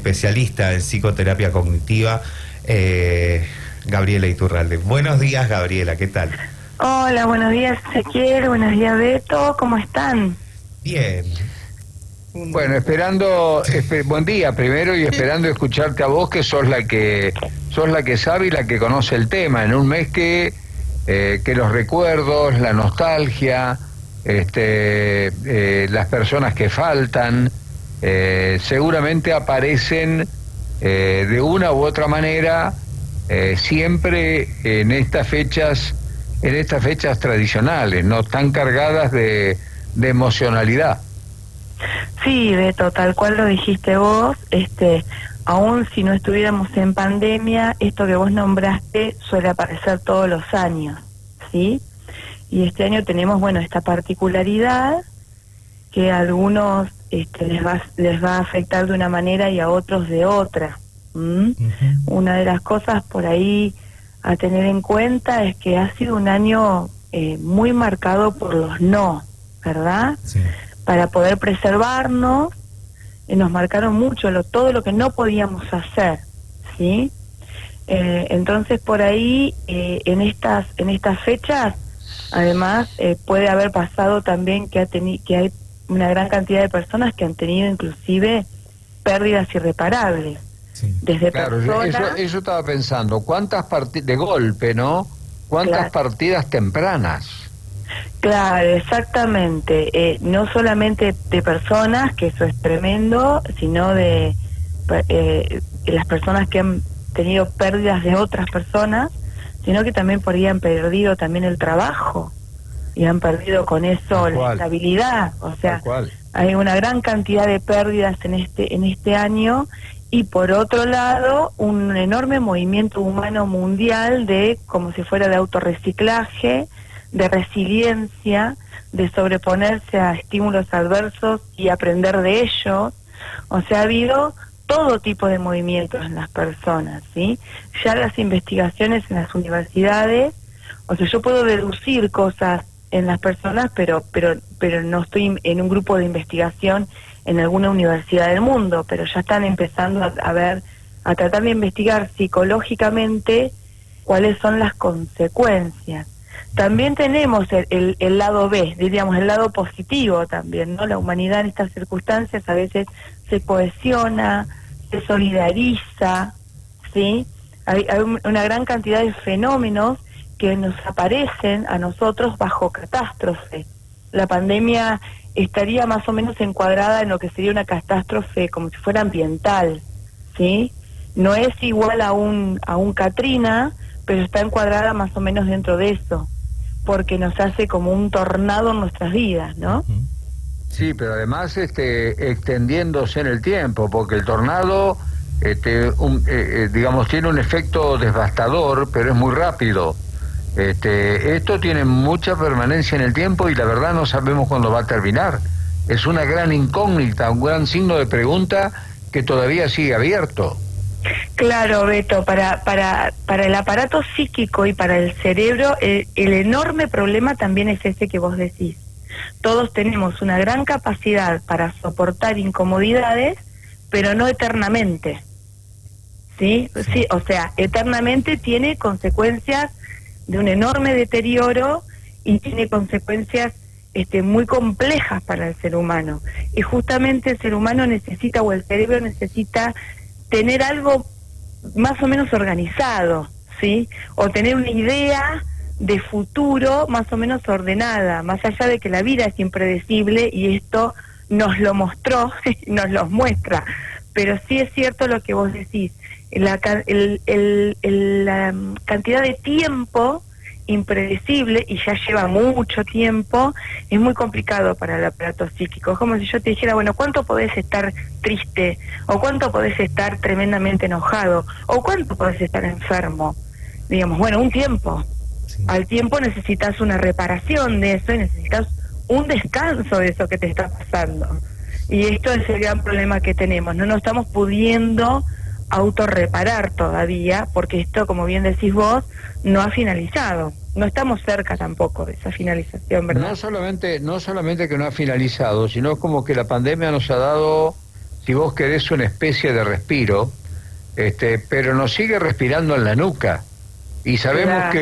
especialista en psicoterapia cognitiva, Gabriela Iturralde. Buenos días, Gabriela, ¿qué tal? Hola, buenos días, Ezequiel, buenos días, Beto, ¿cómo están? Bien. Bueno, buen día primero, y esperando escucharte a vos, que sos la que sabe y la que conoce el tema, en un mes que los recuerdos, la nostalgia, las personas que faltan, seguramente aparecen de una u otra manera, siempre en estas fechas tradicionales, no tan cargadas de emocionalidad. Sí, Beto, tal cual lo dijiste vos, aún si no estuviéramos en pandemia, esto que vos nombraste suele aparecer todos los años, ¿sí? Y este año tenemos, bueno, esta particularidad que a algunos les va a afectar de una manera y a otros de otra. Una de las cosas por ahí a tener en cuenta es que ha sido un año muy marcado por los no, ¿verdad? Sí. Para poder preservarnos, nos marcaron mucho todo lo que no podíamos hacer, ¿sí? Entonces por ahí, en estas fechas, además, puede haber pasado también que hay una gran cantidad de personas que han tenido inclusive pérdidas irreparables. Sí. Desde claro, personas... eso estaba pensando, ¿cuántas partidas de golpe, no? ¿Cuántas partidas tempranas? Claro, exactamente. No solamente de personas, que eso es tremendo, sino de las personas que han tenido pérdidas de otras personas, sino que también por ahí han perdido también el trabajo y han perdido con eso la estabilidad. O sea, hay una gran cantidad de pérdidas en este año, y por otro lado un enorme movimiento humano mundial de, como si fuera de autorreciclaje, de resiliencia, de sobreponerse a estímulos adversos y aprender de ellos. O sea, ha habido todo tipo de movimientos en las personas, ¿sí? Ya las investigaciones en las universidades, o sea, yo puedo deducir cosas en las personas, pero no estoy en un grupo de investigación en alguna universidad del mundo, pero ya están empezando a tratar de investigar psicológicamente cuáles son las consecuencias. También tenemos el lado B, diríamos el lado positivo también, ¿no? La humanidad en estas circunstancias a veces se cohesiona, se solidariza, ¿sí? Hay una gran cantidad de fenómenos que nos aparecen a nosotros bajo catástrofe. La pandemia estaría más o menos encuadrada en lo que sería una catástrofe como si fuera ambiental, ¿sí? No es igual a un Katrina, pero está encuadrada más o menos dentro de eso, porque nos hace como un tornado en nuestras vidas, ¿no? Sí, pero además extendiéndose en el tiempo, porque el tornado, digamos, tiene un efecto devastador, pero es muy rápido. Esto tiene mucha permanencia en el tiempo y la verdad no sabemos cuándo va a terminar. Es una gran incógnita, un gran signo de pregunta que todavía sigue abierto. Claro, Beto, para el aparato psíquico y para el cerebro, el enorme problema también es ese que vos decís. Todos tenemos una gran capacidad para soportar incomodidades, pero no eternamente. ¿Sí? Sí, o sea, eternamente tiene consecuencias de un enorme deterioro y tiene consecuencias muy complejas para el ser humano. Y justamente el ser humano necesita, o el cerebro necesita, tener algo más o menos organizado, ¿sí? O tener una idea de futuro más o menos ordenada, más allá de que la vida es impredecible, y esto nos lo mostró, nos lo muestra. Pero sí es cierto lo que vos decís, la cantidad de tiempo impredecible, y ya lleva mucho tiempo, es muy complicado para el aparato psíquico. Es como si yo te dijera, bueno, ¿cuánto podés estar triste? ¿O cuánto podés estar tremendamente enojado? ¿O cuánto podés estar enfermo? Digamos, bueno, un tiempo. Sí. Al tiempo necesitas una reparación de eso y necesitas un descanso de eso que te está pasando. Y esto es el gran problema que tenemos. No nos estamos pudiendo autorreparar todavía, porque esto, como bien decís vos, no ha finalizado. No estamos cerca tampoco de esa finalización, ¿verdad? No solamente que no ha finalizado, sino como que la pandemia nos ha dado si vos querés, una especie de respiro, pero nos sigue respirando en la nuca. Y sabemos Claro.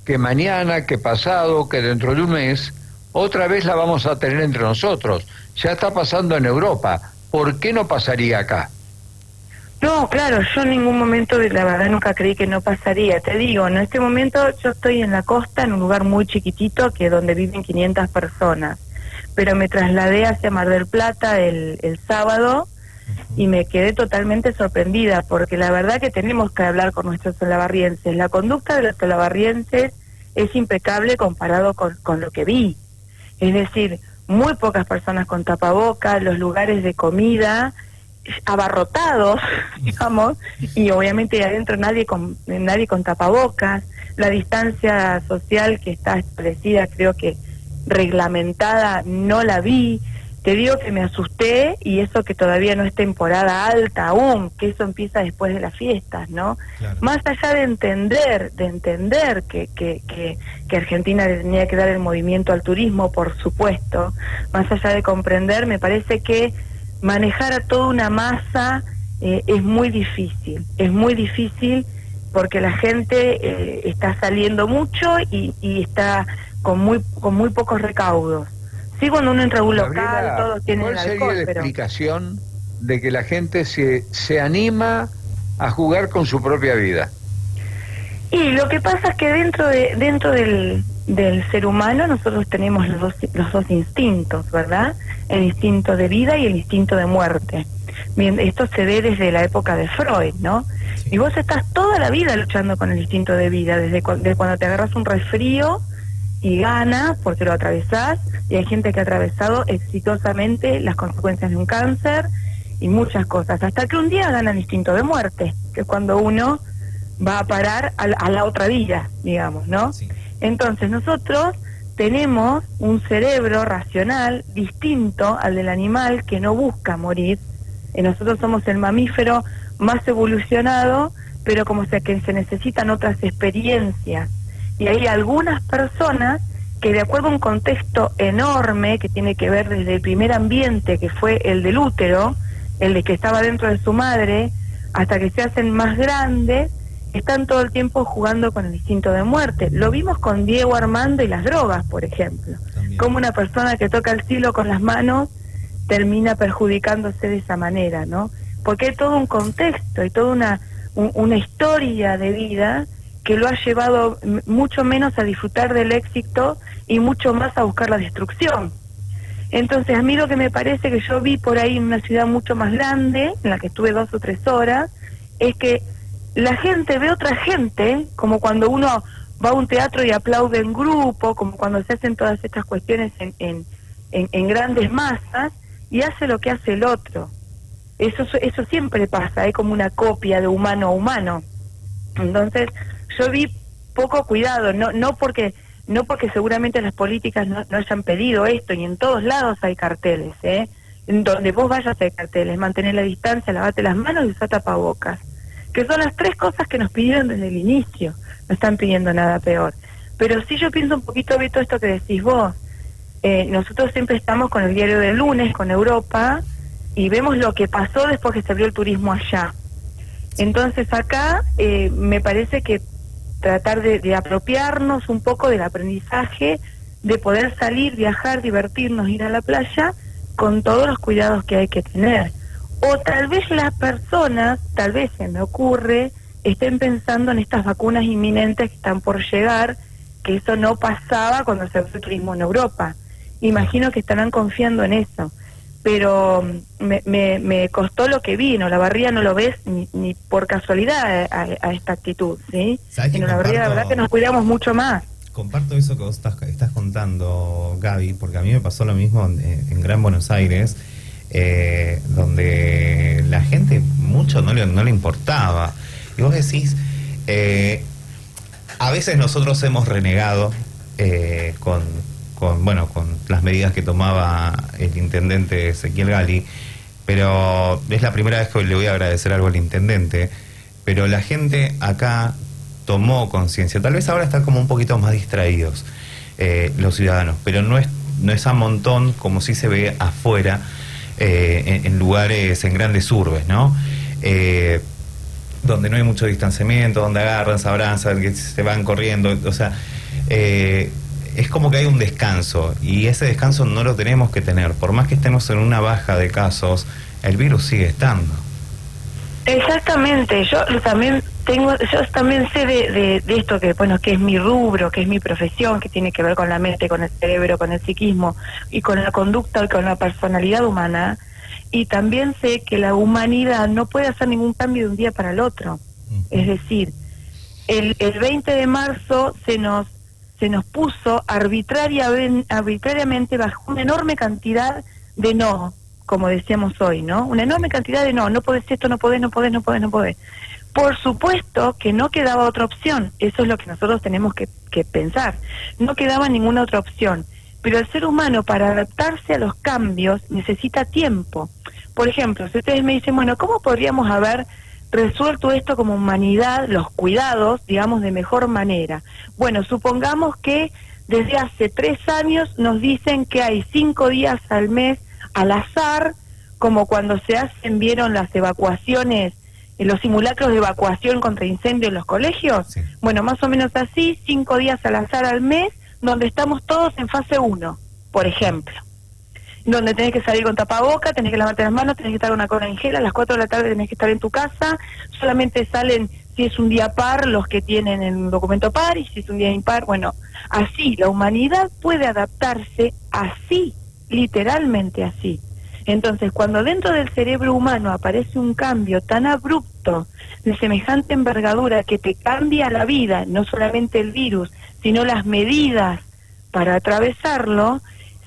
que mañana, que pasado, que dentro de un mes, otra vez la vamos a tener entre nosotros. Ya está pasando en Europa. ¿Por qué no pasaría acá? No, claro, yo en ningún momento, la verdad, nunca creí que no pasaría. Te digo, en este momento yo estoy en la costa, en un lugar muy chiquitito, que donde viven 500 personas. Pero me trasladé hacia Mar del Plata el sábado y me quedé totalmente sorprendida, porque la verdad que tenemos que hablar con nuestros olavarrienses. La conducta de los olavarrienses es impecable comparado con lo que vi. Es decir, muy pocas personas con tapabocas, los lugares de comida abarrotados, digamos, y obviamente adentro nadie con tapabocas. La distancia social que está establecida, creo que reglamentada, no la vi. Te digo que me asusté, y eso que todavía no es temporada alta aún, que eso empieza después de las fiestas, ¿no? Claro. Más allá de entender que Argentina le tenía que dar el movimiento al turismo, por supuesto, más allá de comprender, me parece que manejar a toda una masa es muy difícil porque la gente está saliendo mucho y está con muy pocos recaudos. Sí, cuando uno entra a un local, Gabriela, todos tienen ¿cuál sería alcohol, la pero... explicación de que la gente se anima a jugar con su propia vida? Y lo que pasa es que dentro del ser humano nosotros tenemos los dos instintos, ¿verdad? El instinto de vida y el instinto de muerte. Bien, esto se ve desde la época de Freud, ¿no? Sí. Y vos estás toda la vida luchando con el instinto de vida, desde cuando te agarras un resfrío y ganas porque lo atravesás, y hay gente que ha atravesado exitosamente las consecuencias de un cáncer y muchas cosas, hasta que un día gana el instinto de muerte, que es cuando uno va a parar a la otra vida, digamos, ¿no? Sí. Entonces nosotros tenemos un cerebro racional distinto al del animal, que no busca morir. Nosotros somos el mamífero más evolucionado, pero como sea que se necesitan otras experiencias. Y hay algunas personas que, de acuerdo a un contexto enorme que tiene que ver desde el primer ambiente, que fue el del útero, el de que estaba dentro de su madre, hasta que se hacen más grandes, están todo el tiempo jugando con el instinto de muerte. Lo vimos con Diego Armando y las drogas, por ejemplo. También. Como una persona que toca el cielo con las manos termina perjudicándose de esa manera, ¿no? Porque hay todo un contexto y toda una historia de vida que lo ha llevado mucho menos a disfrutar del éxito y mucho más a buscar la destrucción. Entonces, a mí lo que me parece, que yo vi por ahí en una ciudad mucho más grande, en la que estuve 2 o 3 horas, es que la gente ve otra gente, como cuando uno va a un teatro y aplaude en grupo, como cuando se hacen todas estas cuestiones en grandes masas, y hace lo que hace el otro. Eso siempre pasa, hay como una copia de humano a humano. Entonces, yo vi poco cuidado, no porque seguramente las políticas no hayan pedido esto, y en todos lados hay carteles, en donde vos vayas hay carteles: mantener la distancia, lavate las manos y usar tapabocas, que son las 3 cosas que nos pidieron desde el inicio. No están pidiendo nada peor. Pero sí, yo pienso un poquito, Beto, esto que decís vos. Nosotros siempre estamos con el diario del lunes, con Europa, y vemos lo que pasó después que se abrió el turismo allá. Entonces acá me parece que tratar de apropiarnos un poco del aprendizaje, de poder salir, viajar, divertirnos, ir a la playa, con todos los cuidados que hay que tener. O tal vez las personas, tal vez se me ocurre, estén pensando en estas vacunas inminentes que están por llegar, que eso no pasaba cuando se abrió el turismo en Europa. Imagino que estarán confiando en eso. Pero me costó lo que vi. En Olavarría no lo ves ni por casualidad a esta actitud, ¿sí? En Olavarría la verdad que nos cuidamos mucho más. Comparto eso que vos estás contando, Gaby, porque a mí me pasó lo mismo en Gran Buenos Aires, donde la gente mucho no le importaba. Y vos decís, a veces nosotros hemos renegado con las medidas que tomaba el intendente Ezequiel Gali, pero es la primera vez que le voy a agradecer algo al intendente. Pero la gente acá tomó conciencia. Tal vez ahora están como un poquito más distraídos los ciudadanos, pero no es a montón como si se ve afuera, en lugares, en grandes urbes, ¿no? Donde no hay mucho distanciamiento, donde agarran, se abrazan, que se van corriendo, o sea, es como que hay un descanso, y ese descanso no lo tenemos que tener. Por más que estemos en una baja de casos, el virus sigue estando. Exactamente, yo también sé de esto que, bueno, que es mi rubro, que es mi profesión, que tiene que ver con la mente, con el cerebro, con el psiquismo y con la conducta y con la personalidad humana, y también sé que la humanidad no puede hacer ningún cambio de un día para el otro. Es decir, el 20 de marzo se nos puso arbitrariamente bajo una enorme cantidad de no, como decíamos hoy, ¿no? Una enorme cantidad de no podés esto, no podés. Por supuesto que no quedaba otra opción, eso es lo que nosotros tenemos que pensar, no quedaba ninguna otra opción, pero el ser humano para adaptarse a los cambios necesita tiempo. Por ejemplo, si ustedes me dicen, bueno, ¿cómo podríamos haber resuelto esto como humanidad, los cuidados, digamos, de mejor manera? Bueno, supongamos que desde hace 3 años nos dicen que hay 5 días al mes al azar, como cuando vieron las evacuaciones, los simulacros de evacuación contra incendio en los colegios. Sí. Bueno, más o menos así, 5 días al azar al mes, donde estamos todos en fase 1, por ejemplo. Donde tenés que salir con tapaboca, tenés que lavarte las manos, tenés que estar una cola en gel, a las 4 de la tarde tenés que estar en tu casa, solamente salen, si es un día par, los que tienen el documento par, y si es un día impar, bueno, así, la humanidad puede adaptarse así, literalmente así. Entonces, cuando dentro del cerebro humano aparece un cambio tan abrupto, de semejante envergadura, que te cambia la vida, no solamente el virus, sino las medidas para atravesarlo,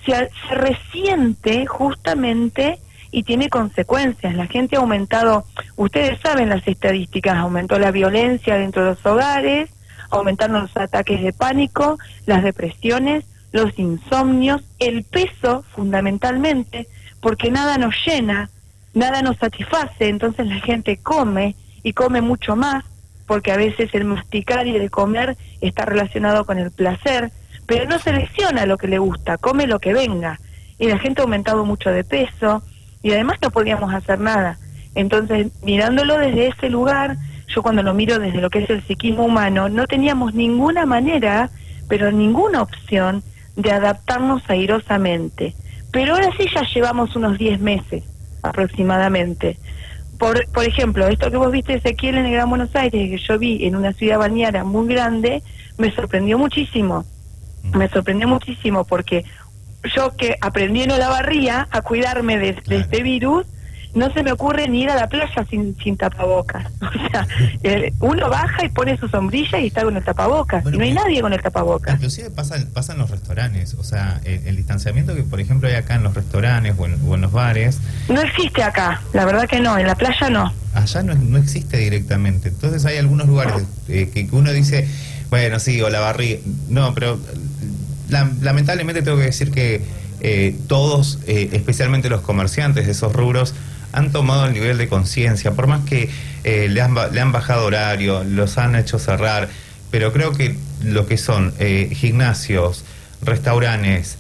se resiente justamente y tiene consecuencias. La gente ha aumentado, ustedes saben las estadísticas, aumentó la violencia dentro de los hogares, aumentaron los ataques de pánico, las depresiones, los insomnios, el peso fundamentalmente, porque nada nos llena, nada nos satisface, entonces la gente come y come mucho más, porque a veces el masticar y el comer está relacionado con el placer, pero no selecciona lo que le gusta, come lo que venga, y la gente ha aumentado mucho de peso, y además no podíamos hacer nada. Entonces, mirándolo desde ese lugar, yo cuando lo miro desde lo que es el psiquismo humano, no teníamos ninguna manera, pero ninguna opción de adaptarnos airosamente. Pero ahora sí ya llevamos unos 10 meses aproximadamente. Por ejemplo, esto que vos viste, Ezequiel, en el Gran Buenos Aires, que yo vi en una ciudad balnearia muy grande, me sorprendió muchísimo. Me sorprendió muchísimo porque yo, que aprendí en Olavarría a cuidarme de este virus, no se me ocurre ni ir a la playa sin tapabocas. O sea, uno baja y pone su sombrilla y está con el tapabocas. Bueno, y no hay nadie con el tapabocas. Inclusive pasa en los restaurantes. O sea, el distanciamiento que, por ejemplo, hay acá en los restaurantes o en los bares... No existe acá, la verdad que no. En la playa no. Allá no existe directamente. Entonces hay algunos lugares que uno dice, bueno, sí, Olavarría... No, pero lamentablemente tengo que decir que todos, especialmente los comerciantes de esos rubros, han tomado el nivel de conciencia, por más que le han bajado horario, los han hecho cerrar, pero creo que lo que son gimnasios, restaurantes,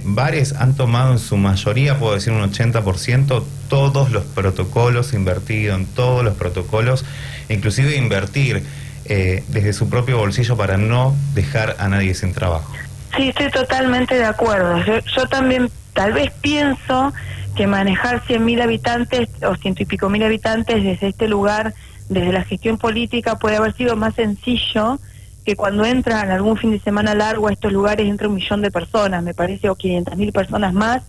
bares, han tomado en su mayoría, puedo decir un 80%, todos los protocolos, invertido en todos los protocolos, inclusive invertir desde su propio bolsillo para no dejar a nadie sin trabajo. Sí, estoy totalmente de acuerdo. Yo también tal vez pienso que manejar 100.000 habitantes o 100 y pico mil habitantes desde este lugar, desde la gestión política, puede haber sido más sencillo que cuando entran algún fin de semana largo a estos lugares entra 1 millón de personas, me parece, o 500.000 personas más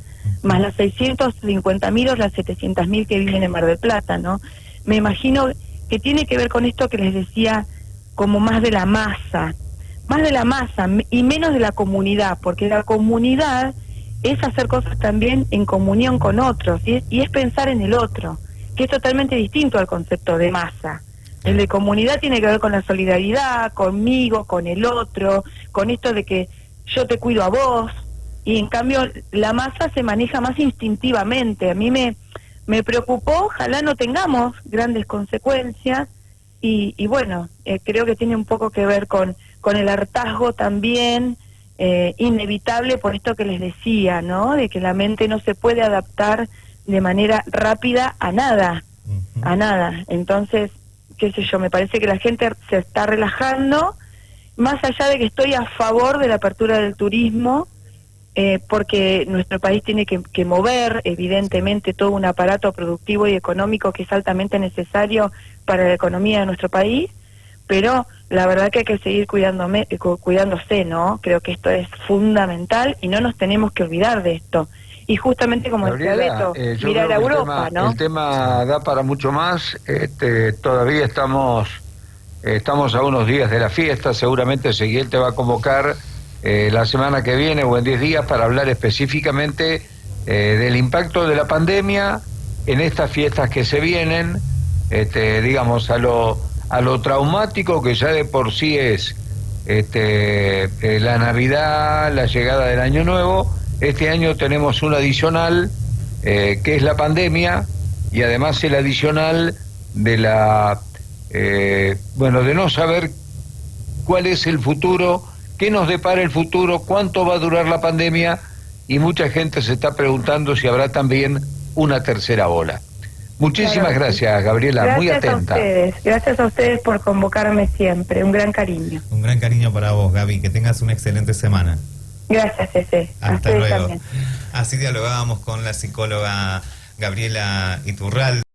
las 650.000 o las 700.000 que viven en Mar del Plata, ¿no? Me imagino que tiene que ver con esto que les decía, como más de la masa y menos de la comunidad, porque la comunidad es hacer cosas también en comunión con otros, y es pensar en el otro, que es totalmente distinto al concepto de masa. El de comunidad tiene que ver con la solidaridad, conmigo, con el otro, con esto de que yo te cuido a vos, y en cambio la masa se maneja más instintivamente. A mí me preocupó, ojalá no tengamos grandes consecuencias, y bueno, creo que tiene un poco que ver con el hartazgo también, inevitable por esto que les decía, ¿no? De que la mente no se puede adaptar de manera rápida a nada, a nada. Entonces, qué sé yo, me parece que la gente se está relajando, más allá de que estoy a favor de la apertura del turismo, porque nuestro país tiene que mover, evidentemente, todo un aparato productivo y económico que es altamente necesario para la economía de nuestro país, pero la verdad que hay que seguir cuidándose, ¿no? Creo que esto es fundamental y no nos tenemos que olvidar de esto. Y justamente como decía Beto, mirar a Europa, ¿no? El tema da para mucho más. Todavía estamos a unos días de la fiesta. Seguramente Ezequiel te va a convocar la semana que viene o en 10 días para hablar específicamente del impacto de la pandemia en estas fiestas que se vienen, digamos, a lo traumático que ya de por sí es la Navidad, la llegada del Año Nuevo. Este año tenemos un adicional que es la pandemia, y además el adicional de de no saber cuál es el futuro, qué nos depara el futuro, cuánto va a durar la pandemia, y mucha gente se está preguntando si habrá también una tercera ola. Muchísimas gracias, Gabriela, gracias, muy atenta. Gracias a ustedes por convocarme siempre, un gran cariño. Un gran cariño para vos, Gaby, que tengas una excelente semana. Gracias, Cece. Hasta luego. También. Así dialogábamos con la psicóloga Gabriela Iturralde.